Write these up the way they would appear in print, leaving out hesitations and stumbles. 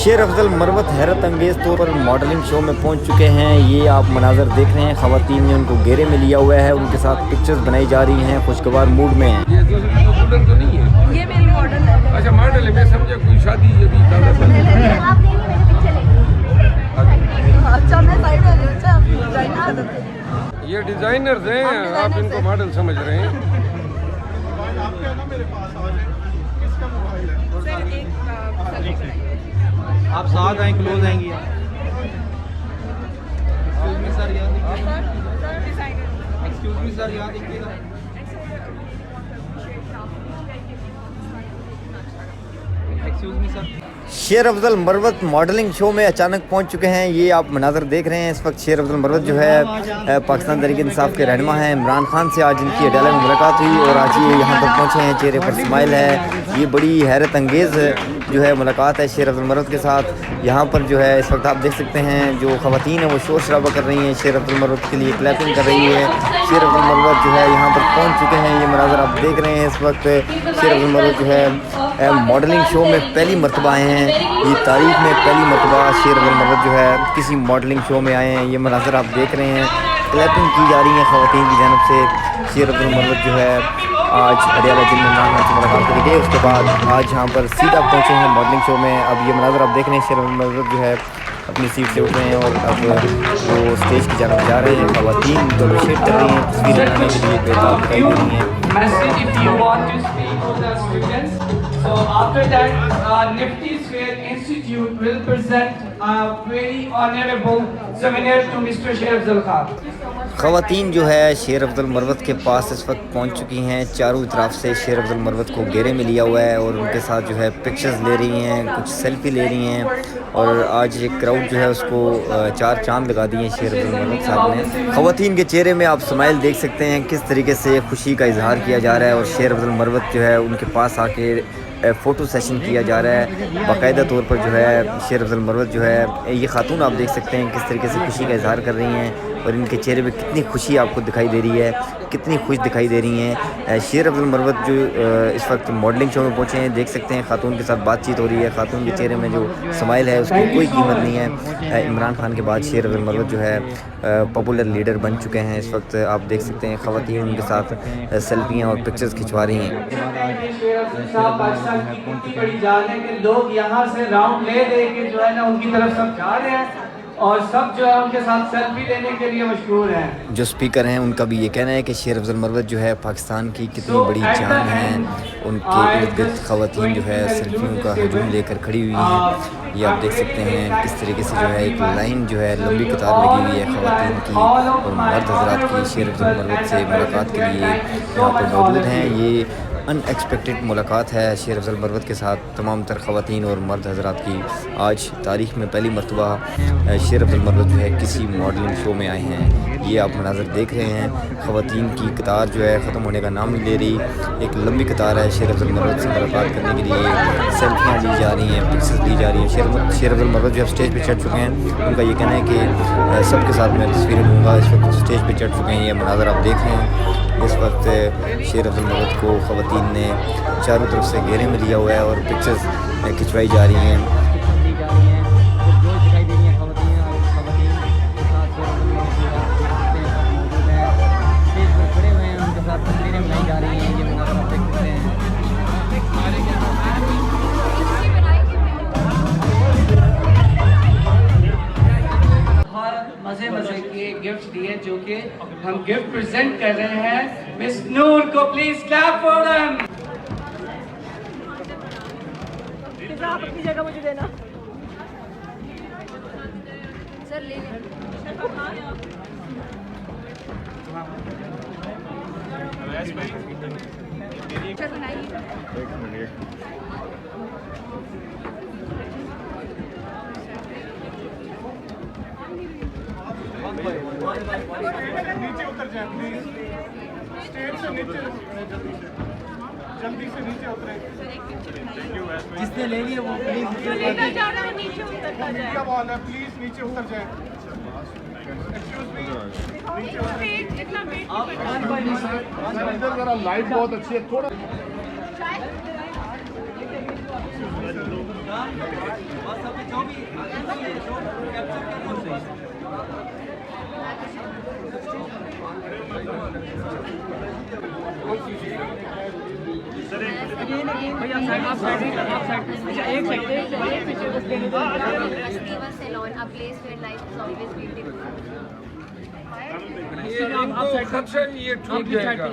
शेर अफजल मरवत हैरत अंगेज़ तौर पर मॉडलिंग शो में पहुंच चुके हैं। ये आप मनाजर देख रहे हैं, ख़वातीन ने उनको घेरे में लिया हुआ है, उनके साथ पिक्चर्स बनाई जा रही हैं, खुशगवार मूड में हैं। ये दुल्हन तो नहीं है, ये मेरी मॉडल है। अच्छा मॉडल है, मैं समझा कोई शादी अभी अच्छा मैं साइड में हूं। अच्छा डिजाइनर ये डिजाइनर्स हैं, आप इनको मॉडल समझ रहे हैं। आप साथ आए, क्लोज आएंगी सर, एक्सक्यूज मी सर, यहाँ देखिएगा। Excuse me sir. शेर अफजल मरवत मॉडलिंग शो में अचानक पहुंच चुके हैं। ये आप मनाजर देख रहे हैं। इस वक्त शेर अफजल मरवत जो है पाकिस्तान तहरीक इंसाफ के रहनुमा हैं। इमरान खान से आज इनकी अडाला में मुलाकात हुई और आज ये यहाँ तक पहुँचे हैं, चेहरे पर स्माइल है। ये बड़ी हैरत अंगेज़ जो है मुलाकात है शेर अफजल मरवत के साथ। यहाँ पर जो है इस वक्त आप देख सकते हैं जो ख़वातीन हैं वो शोर शराबा कर रही हैं, शेर अफजल मरवत के लिए क्लैपिंग कर रही है। शेर अफजल मरवत जो है यहाँ पर पहुँच चुके हैं। ये मनाजर आप देख रहे हैं। इस वक्त शेर अफजल मरवत जो है मॉडलिंग शो में पहली मरतबा आए हैं। ये तारीख में पहली मरतबा शेर अफजल मरवत जो है किसी मॉडलिंग शो में आए हैं। ये मनाजर आप देख रहे हैं, क्लैपिंग की जा रही है ख़वातीन की जानब से। शेर अफजल मरवत जो है आज अडियाला जिले में इमरान खान से मुलाकात करके गए, उसके बाद आज यहाँ पर सीधा पहुँचे हैं मॉडलिंग शो में। अब ये मनाजर आप देख रहे हैं, शेर अफजल मरवत जो है अपनी सीट से उठ रहे हैं और अब वो स्टेज की जानब जा रहे हैं। ख़वातीन नेगोशिएट कर रही हैं, तस्वीरें बनाने के लिए बेताब दिखाई दे रही हैं। So after that, Nifty Sphere Institute will present a very honorable souvenir to Mr. Sheikh Afzal Khan. ख़वातीन जो है शेर अफजल मरवत के पास इस वक्त पहुंच चुकी हैं। चारों तरफ से शेर अफजल मरवत को घेरे में लिया हुआ है और उनके साथ जो है पिक्चर्स ले रही हैं, कुछ सेल्फी ले रही हैं। और आज एक क्राउड जो है उसको चार चांद लगा दिए शेर अफजल मरवत साहब ने। ख़वातीन के चेहरे में आप स्माइल देख सकते हैं, किस तरीके से खुशी का इजहार किया जा रहा है। और शेर अफजल मरवत जो है उनके पास आके फ़ोटो सेशन किया जा रहा है बाकायदा तौर पर। जो है शेर अफजल मरवत जो है ये खातून आप देख सकते हैं किस तरीके से खुशी का इजहार कर रही हैं और इनके चेहरे पे कितनी खुशी आपको दिखाई दे रही है, कितनी खुश दिखाई दे रही हैं। शेर अफजल मरवत जो इस वक्त मॉडलिंग शो में पहुँचे हैं, देख सकते हैं खातून के साथ बातचीत हो रही है। खातून के चेहरे में जो स्माइल है उसकी कोई कीमत नहीं है। इमरान खान के बाद शेर अफजल मरवत जो है पॉपुलर लीडर बन चुके हैं। इस वक्त आप देख सकते हैं ख़वातीन उनके साथ सेल्फियाँ और पिक्चर्स खिंचवा रही हैं। बड़ी जान है कि लोग यहाँ से राउंड ले के जो है ना उनकी तरफ सब जा रहे हैं और सब जो है उनके साथ सेल्फी लेने के लिए मशहूर हैं। जो स्पीकर हैं उनका भी ये कहना है कि शेर अफजल मरवत जो है पाकिस्तान की कितनी बड़ी जान है। उनके इर्द गिर्द ख़वातीन जो है सेल्फियों का हजूम लेकर खड़ी हुई हैं। ये आप देख सकते हैं किस तरीके से जो है एक लाइन जो है लंबी कतार लगी हुई है ख़वातीन की और मर्द हजरात की शेर अफजल मरवत से मुलाकात के लिए यहाँ पर मौजूद हैं। ये अनएक्सपेक्टेड मुलाकात है शेर अफजल मरवत के साथ तमाम तर ख़वातीन और मर्द हजरात की। आज तारीख़ में पहली मरतबा शेर अफजल मरवत जो है किसी मॉडलिंग शो में आए हैं। ये आप मनाज़र देख रहे हैं, ख़वातीन की कतार जो है ख़त्म होने का नाम नहीं ले रही। एक लंबी कतार है शेर अफजल मरवत से मुलाकात करने के लिए। सेल्फियाँ ली जा रही हैं, पिक्चर्स ली जा रही हैं। शेर अफजल मरवत जो है स्टेज पर चढ़ चुके हैं। उनका ये कहना है कि सबके साथ मैं तस्वीरें लूँगा। इस वक्त स्टेज पर चढ़ चुके हैं। ये मनाज़र आप देख रहे हैं। इस वक्त शेर अफजल मरवत को ख़वातीन ने चारों तरफ से घेरे में लिया हुआ है और पिक्चर्स खिंचवाई जा रही हैं। मजे मजे के गिफ्ट दिए जो कि हम गिफ्ट प्रेजेंट कर रहे हैं। मिस नूर को प्लीज क्लैप फॉर देम। आप अपनी जगह मुझे देना सर, ले नीचे उतर जाए प्लीज, स्टेज से नीचे जल्दी से नीचे उतरे। जिसने ले लिया वो प्लीज नीचे उतर क्या बॉल है, प्लीज नीचे उतर जाए। एक्सक्यूज मी, नीचे उतर। जरा लाइट बहुत अच्छी है, थोड़ा बस अभी Viva Salon, a place where life is always beautiful. ये इनको खदशा ये टूट जाएगा।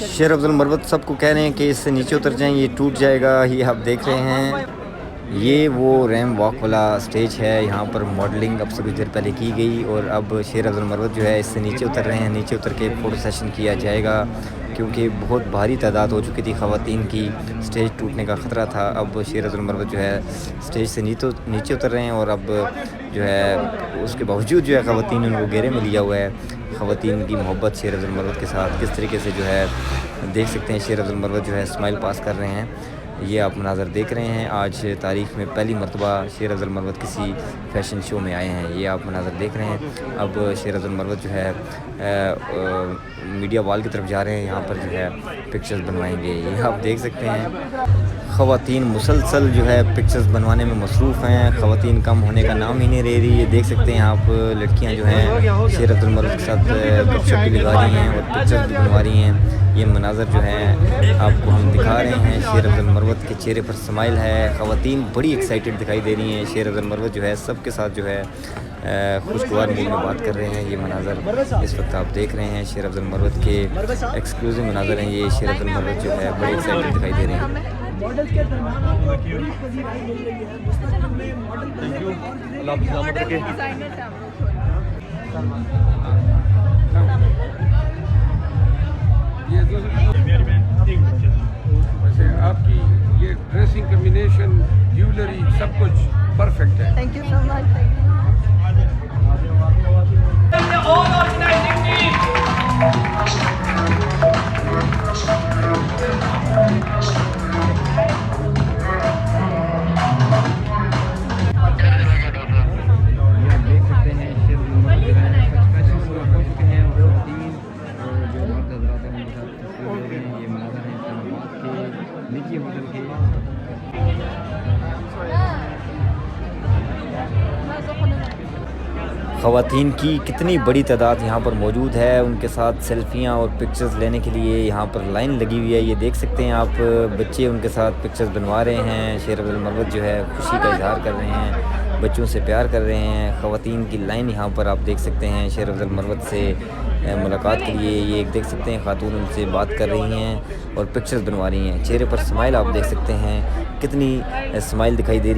शेर अफजल मरवत सबको कह रहे हैं कि इससे नीचे उतर जाएं, ये टूट जाएगा। ये आप देख रहे हैं, ये वो रैम वॉक वाला स्टेज है। यहाँ पर मॉडलिंग अब से कुछ देर पहले की गई और अब शेर अफजल मरवत जो है इससे नीचे उतर रहे हैं। नीचे उतर के फ़ोटो सेशन किया जाएगा क्योंकि बहुत भारी तादाद हो चुकी थी ख़वातीन की, स्टेज टूटने का ख़तरा था। अब शेर अफजल मरवत जो है स्टेज से नीचे उतर रहे हैं और अब जो है उसके बावजूद जो है ख़वातीन उनको घेरे में लिया हुआ है। ख़वातीन की मोहब्बत शेर अफजल मरवत के साथ किस तरीके से जो है देख सकते हैं। शेर अफजल मरवत जो है स्माइल पास कर रहे हैं। ये आप मनाज़र देख रहे हैं। आज तारीख़ में पहली मरतबा शेर अफजल मरवत किसी फ़ैशन शो में आए हैं। ये आप मनाज़र देख रहे हैं। अब शेर अफजल मरवत जो है मीडिया वॉल की तरफ जा रहे हैं। यहाँ पर जो है पिक्चर्स बनवाएंगे। ये आप देख सकते हैं। ख़वातीन मुसलसल जो है पिक्चर्स बनवाने में मसरूफ़ हैं। ख़वातीन कम होने का नाम ही नहीं ले रही। ये देख सकते हैं आप, लड़कियाँ जो हैं शेर अफजल मरवत के साथ गपशप भी लगा रही हैं और पिक्चर्स भी बनवा रही हैं। ये मनाज़र जो है आपको हम दिखा रहे हैं। शेर अफजल मरवत के चेहरे पर स्माइल है। ख़वातीन बड़ी एक्साइटेड दिखाई दे रही हैं। शेर अफजल मरवत जो है सबके साथ जो है खुशगवार मूड में बात कर रहे हैं। ये मनाज़र इस वक्त आप देख रहे हैं शेर अफजल मरवत के एक्सक्लूसिव मनाज़र हैं। ये शेर अफजल मरवत जो है बड़े एक्साइटेड दिखाई दे रहे हैं। ये वैसे आपकी ये ड्रेसिंग कम्बिनेशन, ज्वेलरी, सब कुछ परफेक्ट है। Thank you so much. All organizing team. आप देख सकते हैं शेर अफजल मरवत जो है स्पेशल पूरा पहुँच चुके हैं और ख़वातीन और जो मर्द हज़रात हैं उनके साथ तस्वीर ले रहे हैं। ये मनाज़र हैं इस्लामाबाद के निजी होटल के। ख़वातीन की कितनी बड़ी तादाद यहाँ पर मौजूद है। उनके साथ सेल्फियाँ और पिक्चर्स लेने के लिए यहाँ पर लाइन लगी हुई है। ये देख सकते हैं आप, बच्चे उनके साथ पिक्चर्स बनवा रहे हैं। शेर अफजल मरवत जो है खुशी का इजहार कर रहे हैं, बच्चों से प्यार कर रहे हैं। ख़वातीन की लाइन यहाँ पर आप देख सकते हैं शेर अफजल मरवत से मुलाकात के लिए। ये देख सकते हैं खातून उनसे बात कर रही हैं और पिक्चर्स बनवा रही हैं। चेहरे पर स्माइल आप देख सकते हैं, कितनी स्माइल दिखाई दे रही है।